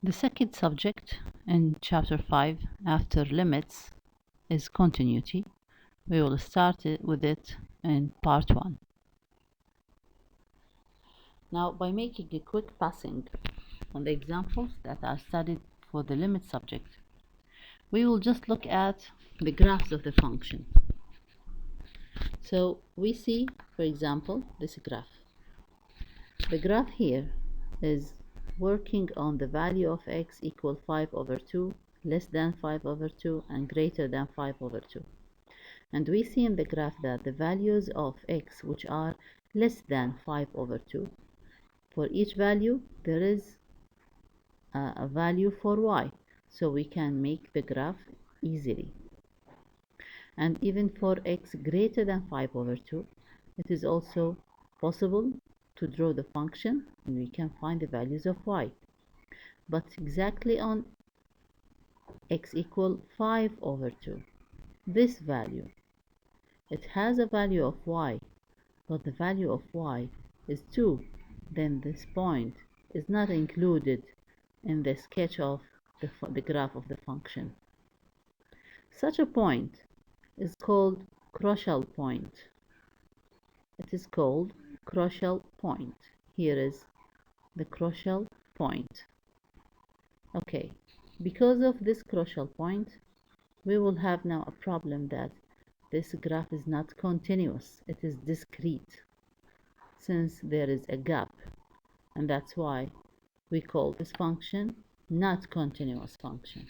The second subject in chapter 5 after limits is continuity. We will start with it in part 1. Now, by making a quick passing on the examples that are studied for the limit subject, we will just look at the graphs of the function. So we see, for example, this graph. The graph here is working on the value of x equal 5/2, less than 5/2, and greater than 5/2. And we see in the graph that the values of x which are less than 5/2, for each value there is a value for y, so we can make the graph easily. And even for x greater than 5/2, it is also possible to draw the function and we can find the values of y. But exactly on x equal 5/2, this value, it has a value of y, but the value of y is 2, then this point is not included in the sketch of the graph of the function. Such a point is called crucial point. It is called crucial point. Here is the crucial point. Okay, because of this crucial point, we will have now a problem that this graph is not continuous, it is discrete, since there is a gap, and that's why we call this function not continuous function.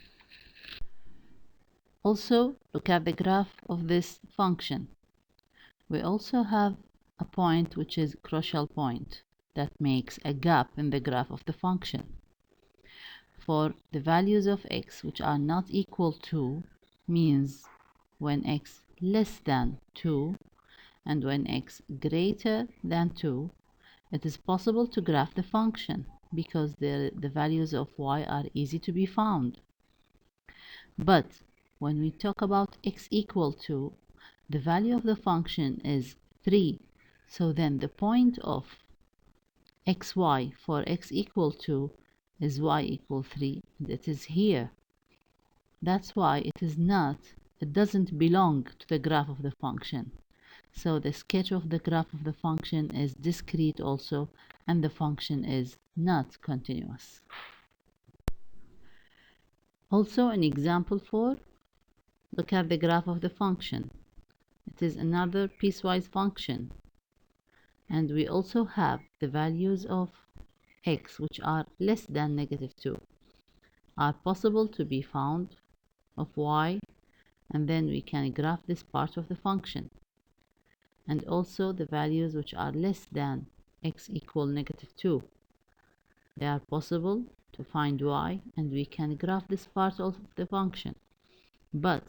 Also, look at the graph of this function. We also have a point which is crucial point that makes a gap in the graph of the function. For the values of x which are not equal to means when x less than 2 and when x greater than 2, it is possible to graph the function because the values of y are easy to be found. But when we talk about x equal to, the value of the function is 3, so then the point of xy for x equal to is y equal 3, and it is here. That's why it doesn't belong to the graph of the function. So the sketch of the graph of the function is discrete also, and the function is not continuous. Also in example 4, look at the graph of the function. It is another piecewise function, and we also have the values of x which are less than -2 are possible to be found of y, and then we can graph this part of the function. And also the values which are less than x equal -2, they are possible to find y, and we can graph this part of the function. But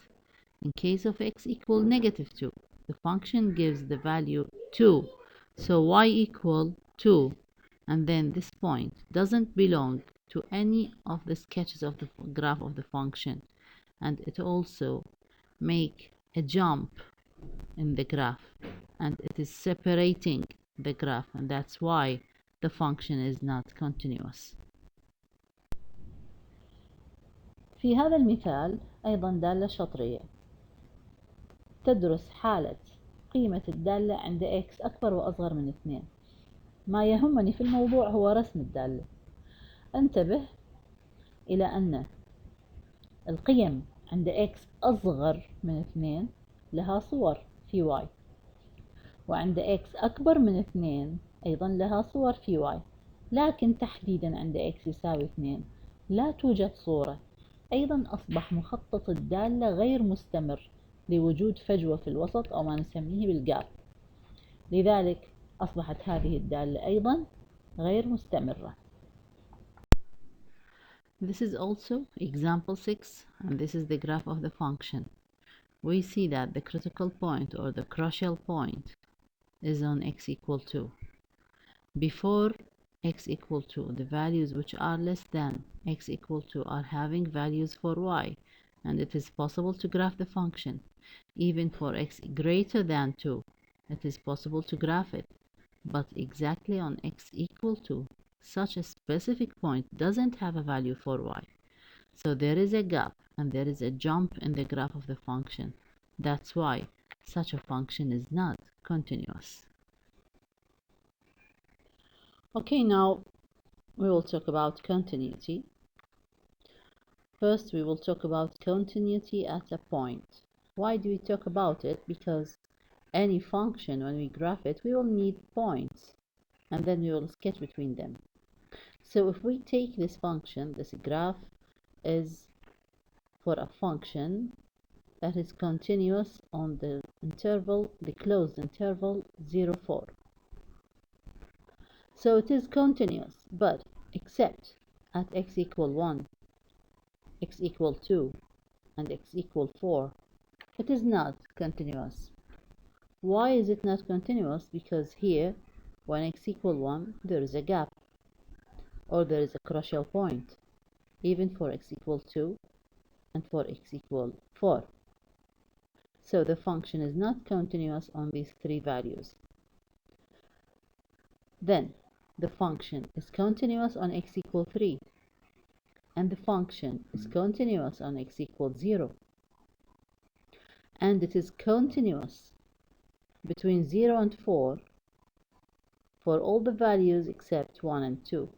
in case of x equal -2, the function gives the value 2, so y equal 2, and then this point doesn't belong to any of the sketches of the graph of the function, and it also make a jump in the graph, and it is separating the graph, and that's why the function is not continuous. في هذا المثال أيضا دالة شطرية تدرس حالة قيمة الدالة عند x أكبر وأصغر من 2. ما يهمني في الموضوع هو رسم الدالة. انتبه إلى أن القيم عند x أصغر من 2 لها صور في y، وعند x أكبر من 2 أيضا لها صور في y، لكن تحديدا عند x يساوي 2 لا توجد صورة. أيضا أصبح مخطط الدالة غير مستمر لوجود فجوة في الوسط أو ما نسميه بالجاب، لذلك أصبحت هذه الدالة أيضا غير مستمرة. This is also example 6, and this is the graph of the function. We see that the critical point or the crucial point is on x equal 2. Before x equal 2, the values which are less than x equal 2 are having values for y, and it is possible to graph the function. Even for x greater than 2, it is possible to graph it, but exactly on x equal to, such a specific point doesn't have a value for y. So there is a gap and there is a jump in the graph of the function. That's why such a function is not continuous. Okay, now we will talk about continuity. First, we will talk about continuity at a point. Why do we talk about it? Because any function, when we graph it, we will need points, and then we will sketch between them. So if we take this function, this graph is for a function that is continuous on the interval, the closed interval 0, 4. So it is continuous, but except at x equal 1, x equal 2, and x equal 4, it is not continuous. Why is it not continuous? Because here, when x equal 1, there is a gap, or there is a crucial point, even for x equal 2 and for x equal 4. So the function is not continuous on these three values. Then the function is continuous on x equal 3, and the function is continuous on x equals 0, and it is continuous between 0 and 4 for all the values except 1 and 2.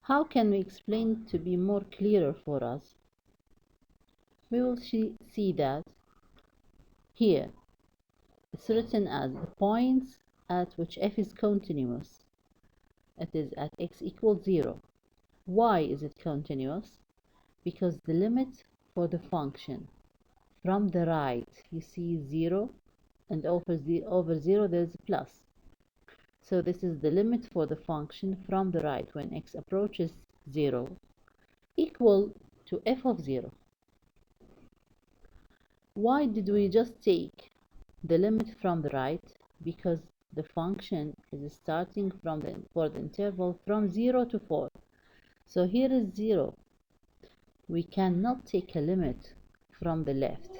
How can we explain it to be more clearer for us? We will see that here it's written as the points at which f is continuous. It is at x equals 0. Why is it continuous? Because the limit for the function from the right, you see 0, and over 0 there's a plus. So this is the limit for the function from the right when x approaches 0, equal to f of 0. Why did we just take the limit from the right? Because the function is starting from for the interval from 0 to 4. So here is 0. We cannot take a limit from the left.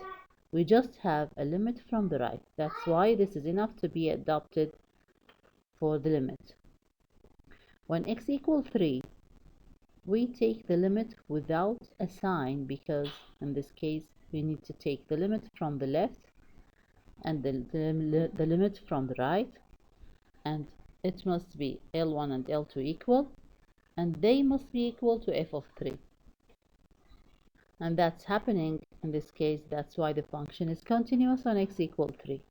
We just have a limit from the right. That's why this is enough to be adopted for the limit. When x equals 3, we take the limit without a sign, because in this case we need to take the limit from the left and the limit from the right, and it must be L1 and L2 equal, and they must be equal to f of 3. And that's happening in this case. That's why the function is continuous on x equals 3.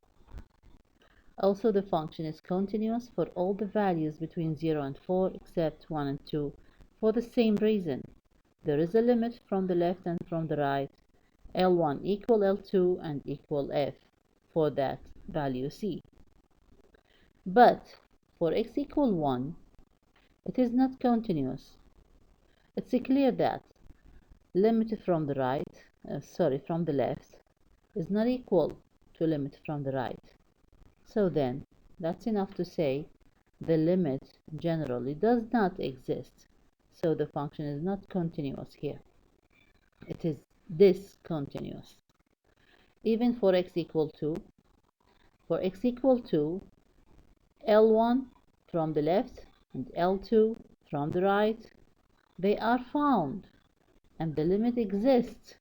Also, the function is continuous for all the values between 0 and 4 except 1 and 2 for the same reason. There is a limit from the left and from the right, L1 equal L2 and equal f for that value c. But for x equal 1, it is not continuous. It's clear that limit from the from the left is not equal to limit from the right. So then, that's enough to say the limit generally does not exist. So the function is not continuous here. It is discontinuous. Even for x equal 2, for x equal 2, L1 from the left and L2 from the right, they are found, and the limit exists,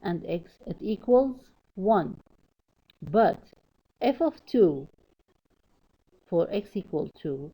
and it equals 1. But f of 2 for x equal 2